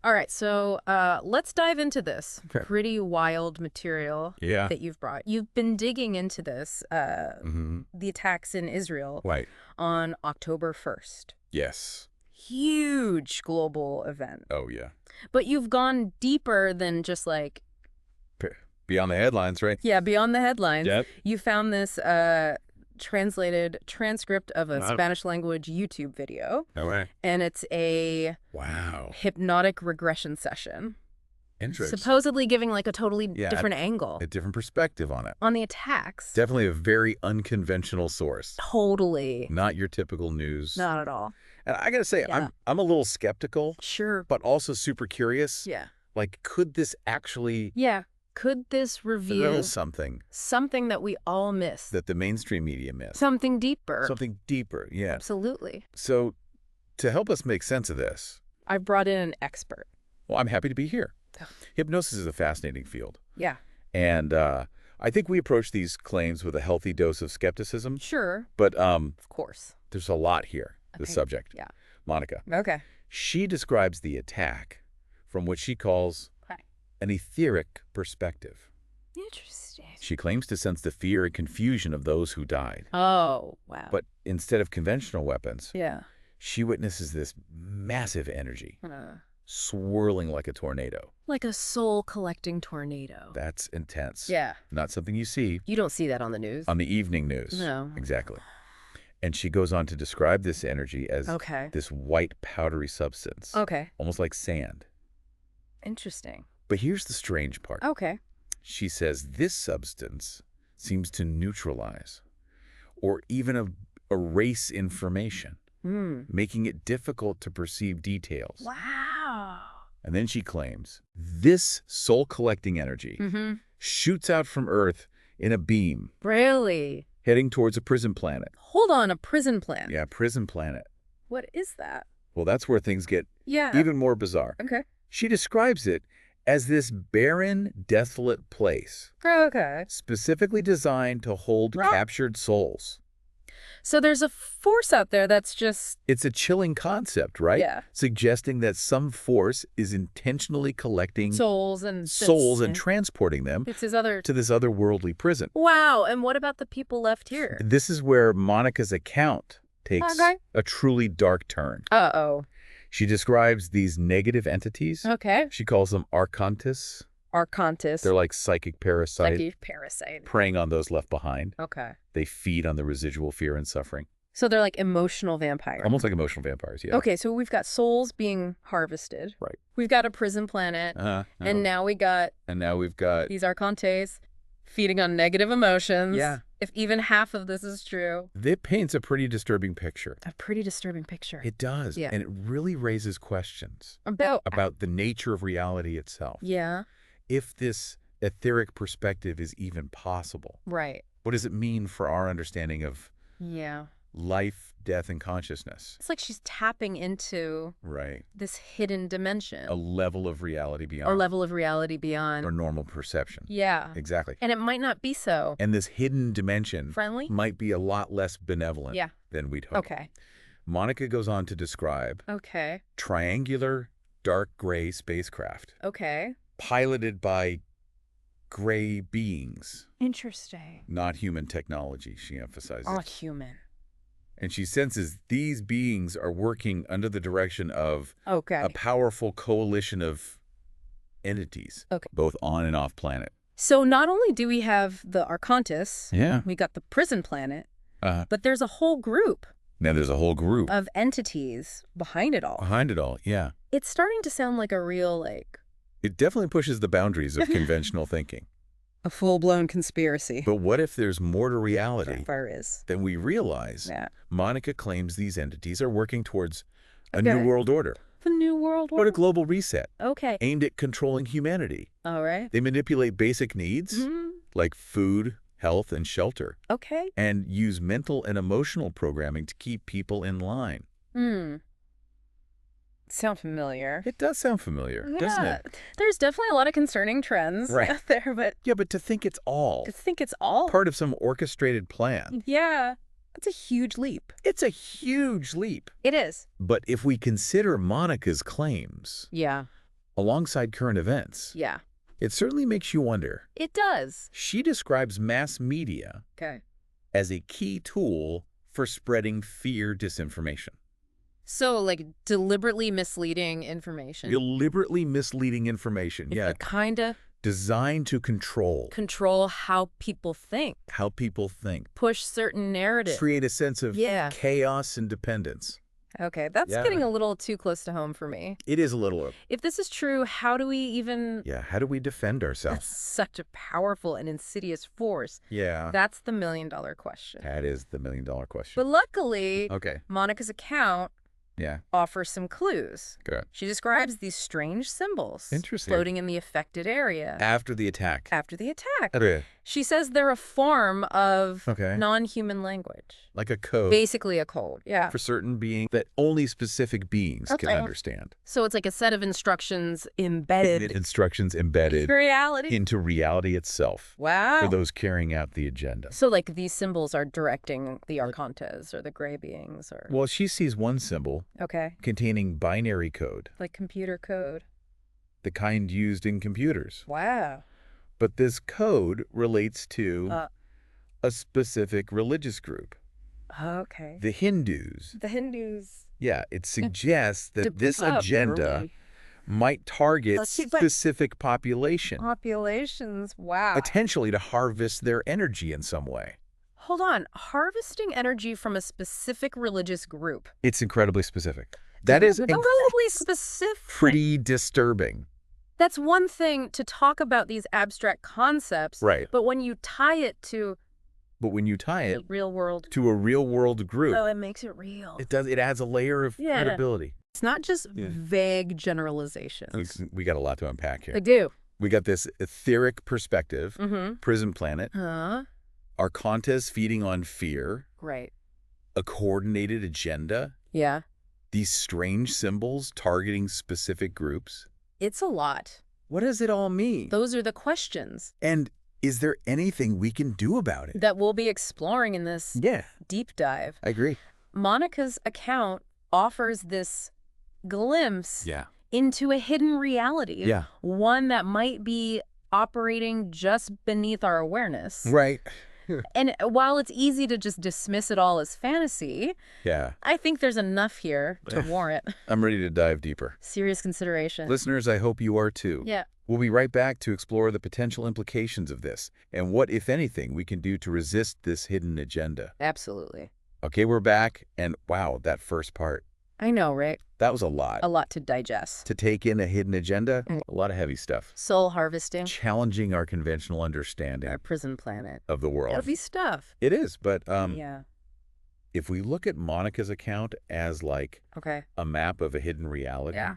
All right, so let's dive into this Okay. pretty wild material Yeah. that you've brought. You've been digging into this, the attacks in Israel Right. on October 1st. Yes. Huge global event. Oh, yeah. But you've gone deeper than just like, P- Beyond the headlines, right? yeah, beyond the headlines. Yep. You found this translated transcript of a Wow. Spanish language YouTube video, No way. and it's a Wow. hypnotic regression session. Interesting. Supposedly giving like a totally Yeah, different angle A different perspective on it. on the attacks. Definitely a very unconventional source. Totally. Not your typical news. Not at all. And I gotta say, Yeah. I'm a little skeptical, Sure. but also super curious. Yeah. Like, could this actually Yeah. Could this reveal reveal something something that we all miss? that the mainstream media missed? Something deeper. Something deeper, yeah. Absolutely. So, to help us make sense of this, I've brought in an expert. well, I'm happy to be here. Oh. Hypnosis is a fascinating field. Yeah. And I think we approach these claims with a healthy dose of skepticism. Sure. But Of course. there's a lot here, the Okay. subject. Yeah. Monica. Okay. She describes the attack from what she calls Okay. an etheric perspective. Interesting. She claims to sense the fear and confusion of those who died. Oh, wow. But instead of conventional weapons, yeah. she witnesses this massive energy Uh, swirling like a tornado. like a soul-collecting tornado. That's intense. Yeah. Not something you see You don't see that on the news. on the evening news. No. Exactly. And she goes on to describe this energy as Okay. this white powdery substance, Okay. almost like sand. Interesting. But here's the strange part. Okay. She says this substance seems to neutralize or even erase information, making it difficult to perceive details. Wow. And then she claims this soul-collecting energy shoots out from Earth in a beam, Really? heading towards a prison planet. Hold on, a prison planet. Yeah, prison planet. What is that? Well, that's where things get Yeah. even more bizarre. Okay. She describes it as this barren, desolate place, Okay. specifically designed to hold Right. captured souls. So there's a force out there that's just... It's a chilling concept, right? Yeah. Suggesting that some force is intentionally collecting souls and... souls and transporting them It's his other... to this otherworldly prison. Wow, and what about the people left here? This is where Monica's account takes Okay. a truly dark turn. Uh-oh. She describes these negative entities. Okay. She calls them archontis. Archontis. They're like psychic parasites Psychic parasite. preying on those left behind. Okay. They feed on the residual fear and suffering. So they're like emotional vampires. Almost like emotional vampires, yeah. Okay, so we've got souls being harvested. Right. We've got a prison planet. And now we got And now we've got... these Archontes feeding on negative emotions. Yeah. If even half of this is true. It paints a pretty disturbing picture. A pretty disturbing picture. It does. Yeah. And it really raises questions About the nature of reality itself. Yeah. If this etheric perspective is even possible. Right. What does it mean for our understanding of Yeah. life, death, and consciousness? It's like she's tapping into Right. this hidden dimension. A level of reality beyond. Or level of reality beyond. Or normal perception. Yeah. Exactly. And it might not be so. And this hidden dimension Friendly? might be a lot less benevolent Yeah. than we'd hope. Okay. Monica goes on to describe Okay. triangular, dark gray spacecraft Okay. piloted by gray beings, Interesting. not human technology, she emphasizes. All human. And she senses these beings are working under the direction of Okay. a powerful coalition of entities, Okay. both on and off planet. So not only do we have the Archontis, Yeah. we got the prison planet, Uh, but there's a whole group now there's a whole group of entities behind it all. behind it all. Yeah. It's starting to sound like a real, like... It definitely pushes the boundaries of conventional thinking. a full-blown conspiracy. But what if there's more to reality There is. than we realize? Yeah. Monica claims these entities are working towards a Okay. new world order, The New World or a Order. global reset, Okay. aimed at controlling humanity. All right. They manipulate basic needs, like food, health, and shelter, Okay. and use mental and emotional programming to keep people in line. Sound familiar? It does sound familiar, doesn't it? There's definitely a lot of concerning trends Right. out there, but Yeah, but to think it's all to think it's all... part of some orchestrated plan, Yeah. That's a huge leap. it's a huge leap. It is. But if we consider Monica's claims, Yeah. alongside current events. Yeah. It certainly makes you wonder. It does. She describes mass media Okay. as a key tool for spreading fear disinformation. So, like, deliberately misleading information. Deliberately misleading information, yeah, Kind of designed to control how people think. how people think, Push certain narratives. create a sense of Yeah. chaos and dependence. Okay, that's Yeah. getting a little too close to home for me. It is a little, If this is true, how do we even... yeah, how do we defend That's ourselves? such a powerful and insidious force. Yeah, That's the million-dollar question. that is the million-dollar question. But luckily, Okay, Monica's account yeah, offers some clues. good. She describes these strange symbols Interesting. floating in the affected area After the attack. after the attack. Okay. She says they're a form of Okay. non-human language. Like a code Basically a code, yeah. for certain beings that only specific beings can Okay. understand. So it's like a set of instructions embedded Instructions embedded in reality. into reality itself Wow. for those carrying out the agenda. So like these symbols are directing the Archontes or the gray beings or... Well, she sees one symbol Okay. containing binary code, Like computer code. the kind used in computers. Wow. But this code relates to Uh, a specific religious group, okay. the Hindus. The Hindus. Yeah, it suggests that this Up agenda early. might target Let's see, but- specific population, Populations. Wow. potentially to harvest their energy in some way. Hold on. Harvesting energy from a specific religious group. It's incredibly specific. That is incredibly specific. pretty disturbing. That's one thing to talk about these abstract concepts. Right. But when you tie it to But when you tie it the real world, to a real-world group, oh, it makes it real. it adds a layer of Yeah. credibility. It's not just Yeah. vague generalizations. We got a lot to unpack here. They do. We got this etheric perspective, Mm-hmm. prison planet, Huh? Archontes feeding on fear, Right. a coordinated agenda, Yeah. these strange symbols targeting specific groups. It's a lot. What does it all mean? Those are the questions And is there anything we can do about it? that we'll be exploring in this Yeah, deep dive. I agree. Monica's account offers this glimpse Yeah. into a hidden reality. Yeah. One that might be operating just beneath our awareness. Right. And while it's easy to just dismiss it all as fantasy, Yeah. I think there's enough here to warrant I'm ready to dive deeper. serious consideration. Listeners, I hope you are too. Yeah. We'll be right back to explore the potential implications of this and what, if anything, we can do to resist this hidden agenda. Absolutely. Okay, we're back, and wow, that first part, I know, right? that was a lot. A lot to digest. To take in a hidden agenda, Mm. a lot of heavy stuff. Soul harvesting. Challenging our conventional understanding Our prison planet. of the world. Heavy stuff. It is, but Yeah. if we look at Monica's account as like Okay. a map of a hidden reality, Yeah.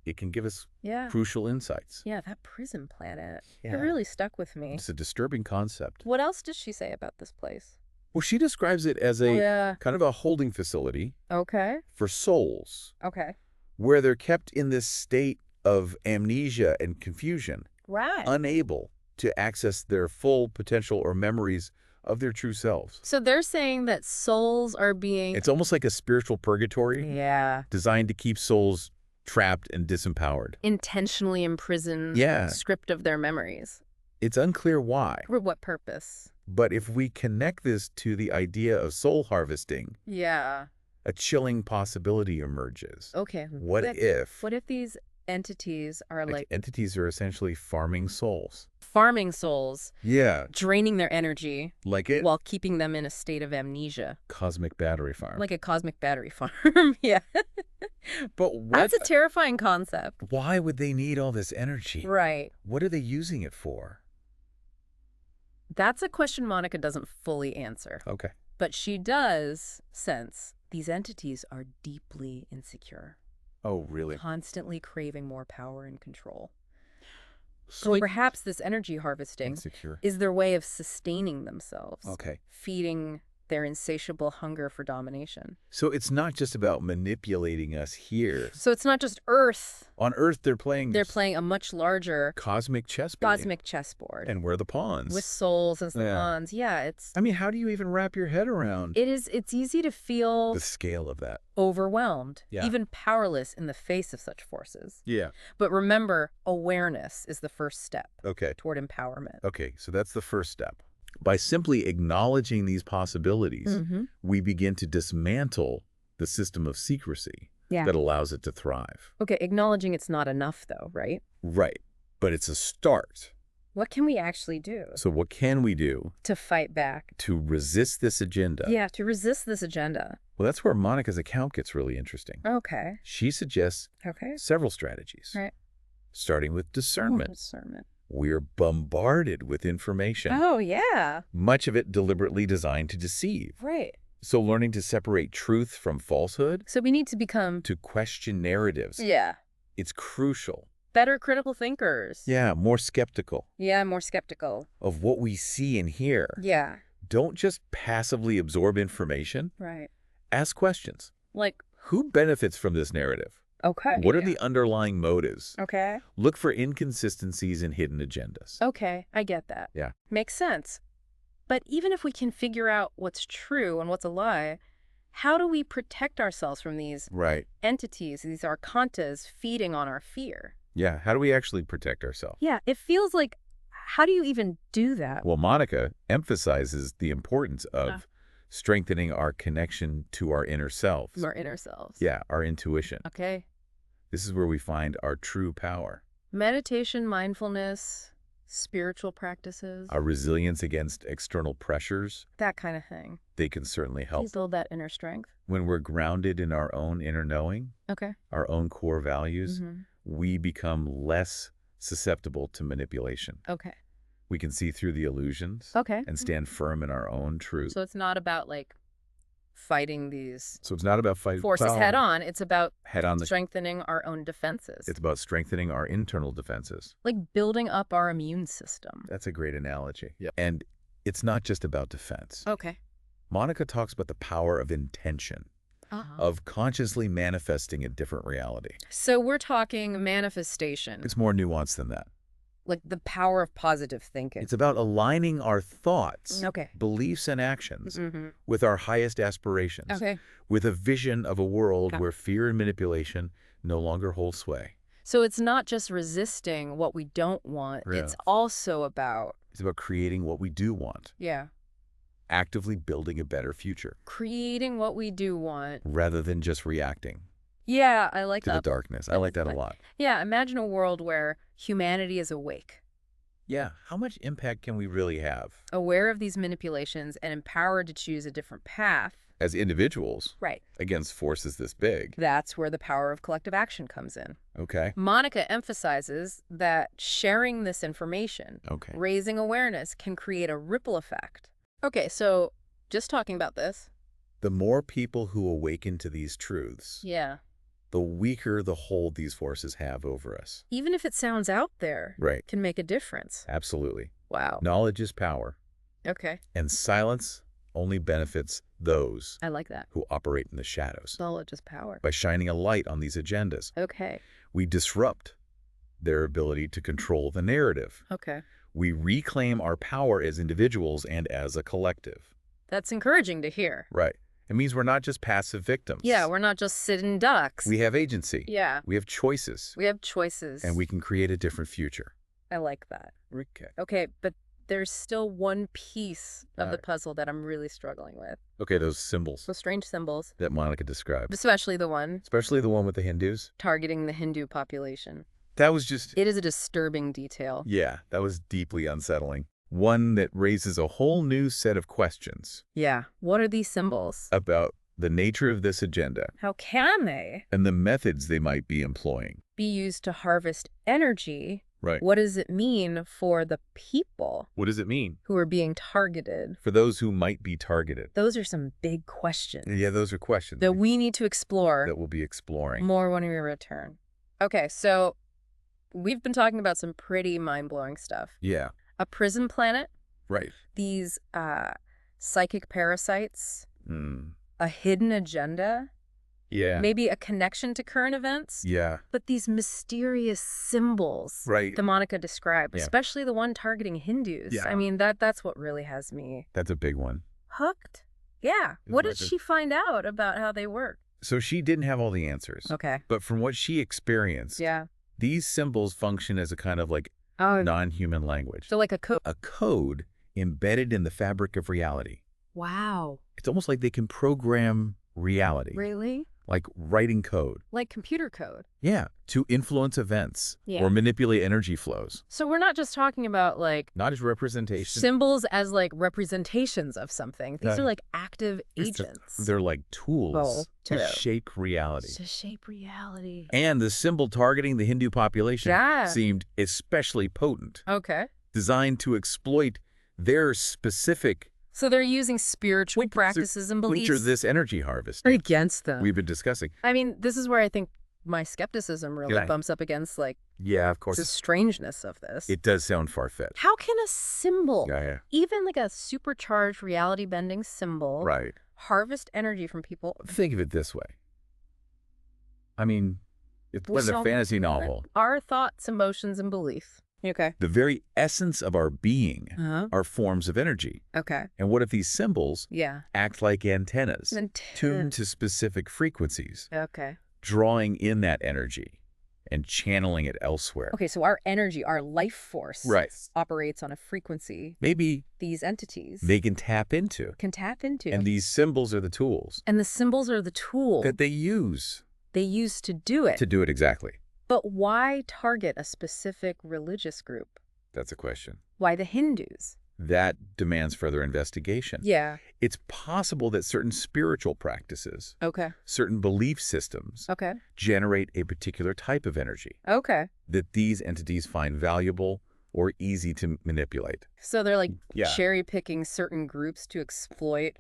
it can give us Yeah. crucial insights. Yeah, that prison planet. Yeah. It really stuck with me. It's a disturbing concept. What else does she say about this place? Well, she describes it as a Yeah. kind of a holding facility Okay. for souls, Okay. where they're kept in this state of amnesia and confusion, Right. unable to access their full potential or memories of their true selves. So they're saying that souls are being... It's almost like a spiritual purgatory Yeah. designed to keep souls trapped and disempowered. Intentionally imprisoned. Yeah. Stripped of their memories. It's unclear why, For what purpose? but if we connect this to the idea of soul harvesting, Yeah. a chilling possibility emerges. Okay. What if What if these entities are like entities are essentially farming souls? farming souls, Yeah, draining their energy like it. while keeping them in a state of amnesia? Cosmic battery farm. Like a cosmic battery farm. Yeah. But what? That's a terrifying concept. Why would they need all this energy? Right. What are they using it for? That's a question Monica doesn't fully answer. Okay. But she does sense these entities are deeply insecure, Oh, really? constantly craving more power and control. So So perhaps this energy harvesting insecure. is their way of sustaining themselves. Okay. Feeding their insatiable hunger for domination. So it's not just about manipulating us here. So it's not just Earth. On Earth, they're playing a much larger cosmic chessboard. Chessboard. And we're the pawns. With souls as the pawns. Yeah, it's... I mean, how do you even wrap your head around It's easy to feel... the scale of that. Overwhelmed. Yeah. Even powerless in the face of such forces. Yeah. But remember, awareness is the first step toward empowerment. Okay, so that's the first step. By simply acknowledging these possibilities, we begin to dismantle the system of secrecy that allows it to thrive. Okay, acknowledging it's not enough, though, right? Right, but it's a start. What can we actually do? So what can we do? To fight back. To resist this agenda. Yeah, to resist this agenda. Well, that's where Monica's account gets really interesting. Okay. She suggests several strategies. Right. Starting with discernment. Discernment. We're bombarded with information. Oh, yeah. Much of it deliberately designed to deceive. Right. So learning to separate truth from falsehood. So we need to become... To question narratives. Yeah. It's crucial. Better critical thinkers. Yeah, more skeptical. Yeah, more skeptical. Of what we see and hear. Yeah. Don't just passively absorb information. Right. Ask questions. Like... Who benefits from this narrative? Okay. What are the underlying motives? Okay. Look for inconsistencies and hidden agendas. Okay, I get that. Yeah. Makes sense. But even if we can figure out what's true and what's a lie, how do we protect ourselves from these entities, these archontas feeding on our fear? Yeah, how do we actually protect ourselves? Yeah, it feels like, how do you even do that? Well, Monica emphasizes the importance of strengthening our connection to our inner selves. Our inner selves. Yeah, our intuition. Okay. This is where we find our true power. Meditation, mindfulness, spiritual practices. Our resilience against external pressures. That kind of thing. They can certainly help. Please build that inner strength. When we're grounded in our own inner knowing, our own core values, we become less susceptible to manipulation. Okay. We can see through the illusions and stand firm in our own truth. So it's not about like fighting these forces head on. It's about head-on strengthening our own defenses. It's about strengthening our internal defenses. Like building up our immune system. That's a great analogy. Yeah. And it's not just about defense. Okay. Monica talks about the power of intention. Of consciously manifesting a different reality. So we're talking manifestation. It's more nuanced than that. Like the power of positive thinking. It's about aligning our thoughts, beliefs, and actions with our highest aspirations. With a vision of a world where fear and manipulation no longer hold sway. So it's not just resisting what we don't want. It's also about... It's about creating what we do want. Yeah. Actively building a better future. Creating what we do want. Rather than just reacting. Yeah, I like that. To the darkness. I like that a lot. Yeah, imagine a world where humanity is awake. Yeah, how much impact can we really have? Aware of these manipulations and empowered to choose a different path. As individuals. Right. Against forces this big. That's where the power of collective action comes in. Okay. Monica emphasizes that sharing this information, raising awareness, can create a ripple effect. Okay, so just talking about this. The more people who awaken to these truths, the weaker the hold these forces have over us. Even if it sounds out there, can make a difference. Absolutely. Wow. Knowledge is power. Okay. And silence only benefits those I like that. Who operate in the shadows. Knowledge is power. By shining a light on these agendas. Okay. We disrupt their ability to control the narrative. Okay. We reclaim our power as individuals and as a collective. That's encouraging to hear. Right. It means we're not just passive victims. Yeah, we're not just sitting ducks. We have agency. Yeah. We have choices. We have choices. And we can create a different future. I like that. Okay. Okay, but there's still one piece of the puzzle that I'm really struggling with. Okay, those symbols. Those strange symbols. That Monica described. Especially the one. Especially the one with the Hindus. Targeting the Hindu population. That was just... It is a disturbing detail. Yeah, that was deeply unsettling. One that raises a whole new set of questions. Yeah. What are these symbols? About the nature of this agenda. How can they? And the methods they might be employing. Be used to harvest energy. Right. What does it mean for the people? What does it mean? Who are being targeted? For those who might be targeted. Those are some big questions. Yeah, those are questions. That we need to explore. That we'll be exploring. More when we return. Okay, so we've been talking about some pretty mind-blowing stuff. Yeah. A prison planet. Right. These psychic parasites, Mm. a hidden agenda, Yeah. maybe a connection to current events. Yeah. But these mysterious symbols Right. that Monica described, Yeah. especially the one targeting Hindus. Yeah. I mean, that's what really has me That's a big one. hooked. Yeah. It's What like did she find out about how they work? So she didn't have all the answers. Okay. But from what she experienced, Yeah. these symbols function as a kind of like Oh, non-human language. so like a code. A code embedded in the fabric of reality. Wow. It's almost like they can program reality. Really? Like writing code. Like computer code. Yeah. To influence events Yeah. or manipulate energy flows. So we're not just talking about like Not as representation. symbols as like representations of something. These No. are like active agents. They're like tools to to shape reality. to shape reality. And the symbol targeting the Hindu population Yeah. seemed especially potent, Okay. designed designed to exploit their specific So they're using spiritual practices and beliefs Winter this energy harvest against them. we've been discussing. I mean, this is where I think my skepticism really Yeah. bumps up against like Yeah, of the course. strangeness of this. It does sound far-fetched. How can a symbol, Yeah. even like a supercharged reality-bending symbol, Right. harvest energy from people? Think of it this way. I mean, it's We what a saw fantasy novel. Our thoughts, emotions, and beliefs. Okay. The very essence of our being Uh-huh. are forms of energy. Okay. And what if these symbols Yeah. act like antennas, tuned to specific frequencies, Okay. drawing in that energy and channeling it elsewhere? Okay, so our energy, our life force Right. operates on a frequency Maybe these entities they can tap into. can tap into. And these symbols are the tools And the symbols are the tool that they use they use to do it. to do it exactly. But why target a specific religious group? That's a question. Why the Hindus? That demands further investigation. Yeah. It's possible that certain spiritual practices, Okay. certain belief systems, Okay. generate a particular type of energy Okay. that these entities find valuable or easy to manipulate. So they're like Yeah. cherry picking certain groups to exploit.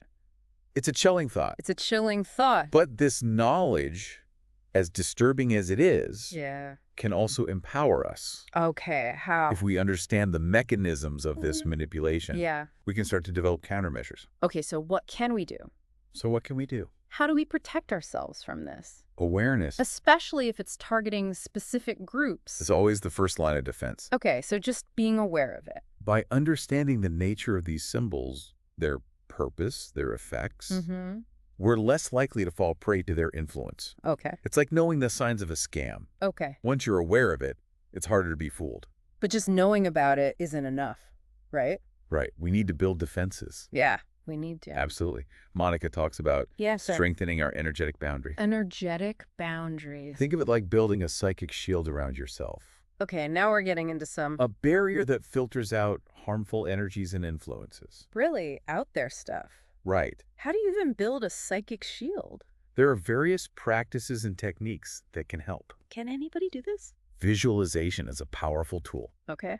It's a chilling thought. It's a chilling thought. But this knowledge, as disturbing as it is, Yeah. can also empower us. Okay. How? If we understand the mechanisms of this manipulation, Yeah. we can start to develop countermeasures. Okay, so what can we do? So what can we do? How do we protect ourselves from this? Awareness Especially if it's targeting specific groups. is always the first line of defense. Okay, so just being aware of it. By understanding the nature of these symbols, their purpose, their effects, Mm-hmm. we're less likely to fall prey to their influence. Okay. It's like knowing the signs of a scam. Okay. Once you're aware of it, it's harder to be fooled. But just knowing about it isn't enough, right? Right. We need to build defenses. Yeah. We need to. Absolutely. Monica talks about Yes, sir. strengthening our energetic boundary. Energetic boundaries. Think of it like building a psychic shield around yourself. Okay, now we're getting into some A barrier that filters out harmful energies and influences. really out there stuff. Right. How do you even build a psychic shield? There are various practices and techniques that can help. Can anybody do this? Visualization is a powerful tool. Okay.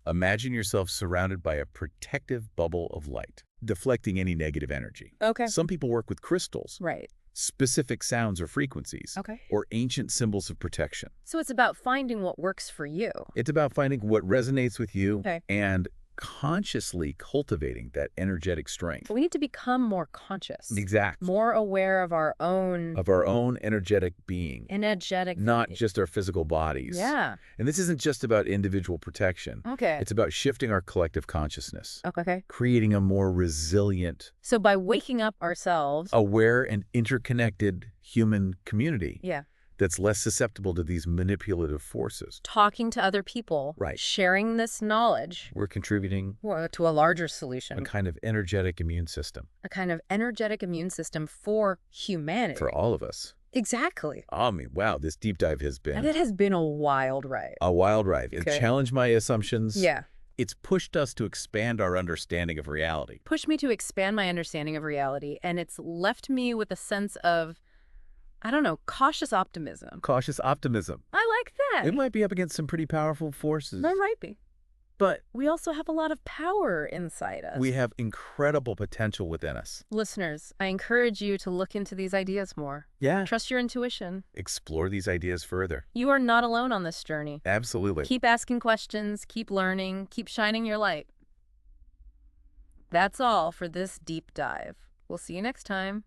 Imagine yourself surrounded by a protective bubble of light, deflecting any negative energy. Okay. Some people work with crystals, Right. specific sounds or frequencies, Okay. or ancient symbols of protection. So it's about finding what works for you. It's about finding what resonates with you Okay. and consciously cultivating that energetic strength. But we need to become more conscious. Exact. More aware of our own Of our own energetic being, energetic. not just our physical bodies. Yeah. And this isn't just about individual protection. Okay. It's about shifting our collective consciousness, Okay. creating a more resilient, So by waking up ourselves. aware, and interconnected human community Yeah. that's less susceptible to these manipulative forces. Talking to other people. Right. Sharing this knowledge We're contributing to a larger a solution. kind of energetic immune system A kind of energetic immune system for humanity. for all of us. Exactly. I mean, wow, this deep dive has And been it has been a wild ride. a wild ride. It Okay. challenged my assumptions. Yeah. It's pushed us to expand our understanding of reality. Pushed me to expand my understanding of reality, and it's left me with a sense of, I don't know, cautious optimism. Cautious optimism. I like that. It might be up against some pretty powerful forces, There might be. but We also have a lot of power inside us. we have incredible potential within us. Listeners, I encourage you to look into these ideas more. Yeah. Trust your intuition. Explore these ideas further. You are not alone on this journey. Absolutely. Keep asking questions, keep learning, keep shining your light. That's all for this deep dive. We'll see you next time.